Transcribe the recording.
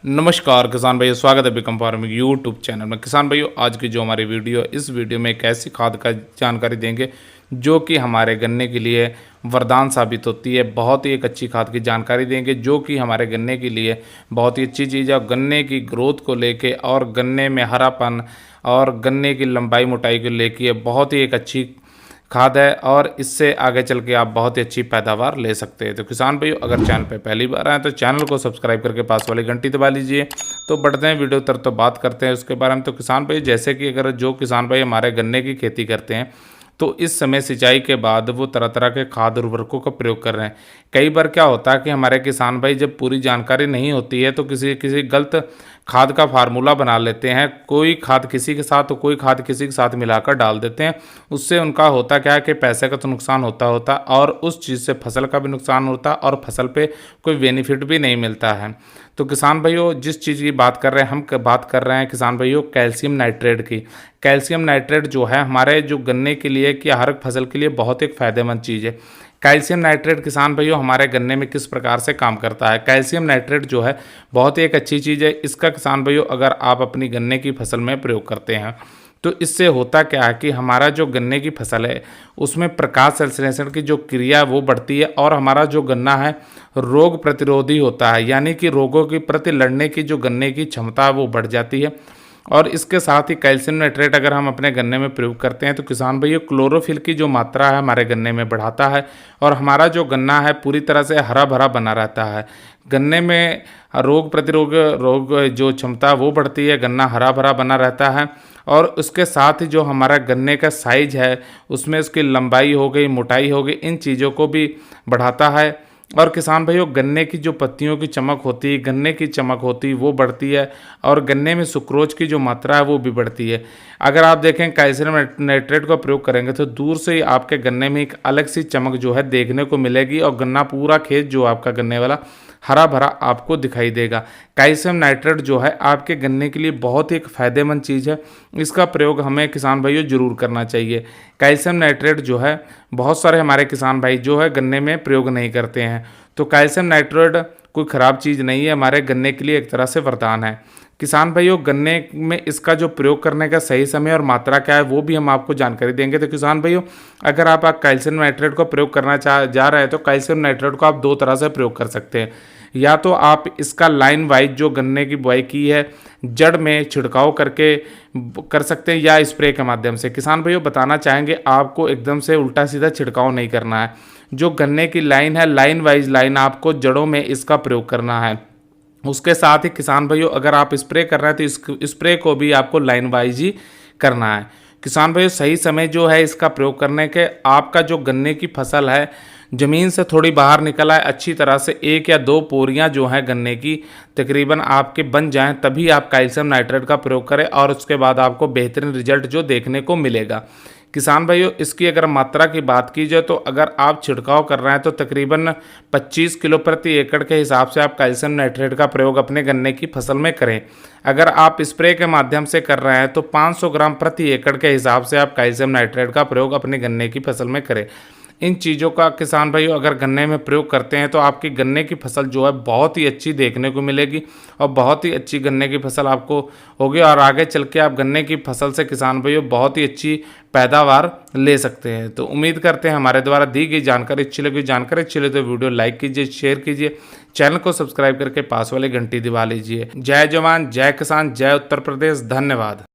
नमस्कार किसान भाइयों, स्वागत है बिकम फार्मिंग यूट्यूब चैनल में। किसान भाइयों, आज की जो हमारी वीडियो, इस वीडियो में एक ऐसी खाद का जानकारी देंगे जो कि हमारे गन्ने के लिए वरदान साबित होती है। बहुत ही एक अच्छी खाद की जानकारी देंगे जो कि हमारे गन्ने के लिए बहुत ही अच्छी चीज़ है। गन्ने की ग्रोथ को लेके और गन्ने में हरापन और गन्ने की लंबाई मोटाई को लेके बहुत ही एक अच्छी खाद है और इससे आगे चल के आप बहुत ही अच्छी पैदावार ले सकते हैं। तो किसान भाइयों, अगर चैनल पे पहली बार आए तो चैनल को सब्सक्राइब करके पास वाली घंटी दबा लीजिए। तो बढ़ते हैं वीडियो तर, तो बात करते हैं उसके बारे में। तो किसान भाई, जैसे कि अगर जो किसान भाई हमारे गन्ने की खेती करते हैं तो इस समय सिंचाई के बाद वो तरह तरह के खाद उर्वरकों का प्रयोग कर रहे हैं। कई बार क्या होता है कि हमारे किसान भाई जब पूरी जानकारी नहीं होती है तो किसी किसी गलत खाद का फार्मूला बना लेते हैं। कोई खाद किसी के साथ तो कोई खाद किसी के साथ मिलाकर डाल देते हैं। उससे उनका होता क्या है कि पैसे का तो नुकसान होता और उस चीज़ से फसल का भी नुकसान होता और फसल पे कोई बेनिफिट भी नहीं मिलता है। तो किसान भाइयों, जिस चीज़ की बात कर रहे हैं, हम बात कर रहे हैं किसान भाइयों कैल्शियम नाइट्रेट की। कैल्शियम नाइट्रेट जो है हमारे जो गन्ने के लिए कि हर फसल के लिए बहुत एक फ़ायदेमंद चीज़ है। कैल्शियम नाइट्रेट किसान भाइयों हमारे गन्ने में किस प्रकार से काम करता है। कैल्शियम नाइट्रेट जो है बहुत ही एक अच्छी चीज़ है। इसका किसान भाइयों अगर आप अपनी गन्ने की फसल में प्रयोग करते हैं तो इससे होता क्या है कि हमारा जो गन्ने की फसल है उसमें प्रकाश संश्लेषण की जो क्रिया है वो बढ़ती है और हमारा जो गन्ना है रोग प्रतिरोधी होता है, यानी कि रोगों के प्रति लड़ने की जो गन्ने की क्षमता है वो बढ़ जाती है। और इसके साथ ही कैल्शियम नाइट्रेट अगर हम अपने गन्ने में प्रयोग करते हैं तो किसान भाइयों क्लोरोफिल की जो मात्रा है हमारे गन्ने में बढ़ाता है और हमारा जो गन्ना है पूरी तरह से हरा भरा बना रहता है। गन्ने में रोग जो क्षमता वो बढ़ती है, गन्ना हरा भरा बना रहता है। और उसके साथ ही जो हमारा गन्ने का साइज है उसमें उसकी लंबाई हो गई, मोटाई हो गई, इन चीज़ों को भी बढ़ाता है। और किसान भाइयों गन्ने की जो पत्तियों की चमक होती है, गन्ने की चमक होती है वो बढ़ती है और गन्ने में सुक्रोज की जो मात्रा है वो भी बढ़ती है। अगर आप देखें कैल्शियम नाइट्रेट का प्रयोग करेंगे तो दूर से ही आपके गन्ने में एक अलग सी चमक जो है देखने को मिलेगी और गन्ना पूरा खेत जो आपका गन्ने वाला हरा भरा आपको दिखाई देगा। कैल्शियम नाइट्रेट जो है आपके गन्ने के लिए बहुत ही एक फ़ायदेमंद चीज़ है। इसका प्रयोग हमें किसान भाइयों जरूर करना चाहिए। कैल्शियम नाइट्रेट जो है बहुत सारे हमारे किसान भाई जो है गन्ने में प्रयोग नहीं करते हैं। तो कैल्शियम नाइट्रेट कोई ख़राब चीज़ नहीं है, हमारे गन्ने के लिए एक तरह से वरदान है। किसान भाइयों गन्ने में इसका जो प्रयोग करने का सही समय और मात्रा क्या है वो भी हम आपको जानकारी देंगे। तो किसान भाइयों अगर आप कैल्शियम नाइट्रेट का प्रयोग करना जा रहे हैं तो कैल्शियम नाइट्रेट को आप दो तरह से प्रयोग कर सकते हैं। या तो आप इसका लाइन वाइज जो गन्ने की बुआई की है जड़ में छिड़काव करके कर सकते हैं या स्प्रे के माध्यम से। किसान भाइयों बताना चाहेंगे आपको एकदम से उल्टा सीधा छिड़काव नहीं करना है। जो गन्ने की लाइन है लाइन वाइज लाइन आपको जड़ों में इसका प्रयोग करना है। उसके साथ ही किसान भाइयों अगर आप स्प्रे कर रहे हैं तो इस स्प्रे को भी आपको लाइन वाइज ही करना है। किसान भाइयों सही समय जो है इसका प्रयोग करने के, आपका जो गन्ने की फसल है ज़मीन से थोड़ी बाहर निकल आए, अच्छी तरह से एक या दो पोरियां जो हैं गन्ने की तकरीबन आपके बन जाएं, तभी आप कैल्शियम नाइट्रेट का प्रयोग करें और उसके बाद आपको बेहतरीन रिजल्ट जो देखने को मिलेगा। किसान भाइयों इसकी अगर मात्रा की बात की जाए तो अगर आप छिड़काव कर रहे हैं तो तकरीबन 25 किलो प्रति एकड़ के हिसाब से आप कैल्शियम नाइट्रेट का प्रयोग अपने गन्ने की फसल में करें। अगर आप स्प्रे के माध्यम से कर रहे हैं तो 500 ग्राम प्रति एकड़ के हिसाब से आप कैल्शियम नाइट्रेट का प्रयोग अपने गन्ने की फसल में करें। इन चीज़ों का किसान भाइयों अगर गन्ने में प्रयोग करते हैं तो आपकी गन्ने की फसल जो है बहुत ही अच्छी देखने को मिलेगी और बहुत ही अच्छी गन्ने की फसल आपको होगी और आगे चल के आप गन्ने की फसल से किसान भाइयों बहुत ही अच्छी पैदावार ले सकते हैं। तो उम्मीद करते हैं हमारे द्वारा दी गई जानकारी अच्छी लगी। जानकारी अच्छी लगी तो वीडियो लाइक कीजिए, शेयर कीजिए, चैनल को सब्सक्राइब करके पास वाली घंटी दबा लीजिए। जय जवान, जय किसान, जय उत्तर प्रदेश। धन्यवाद।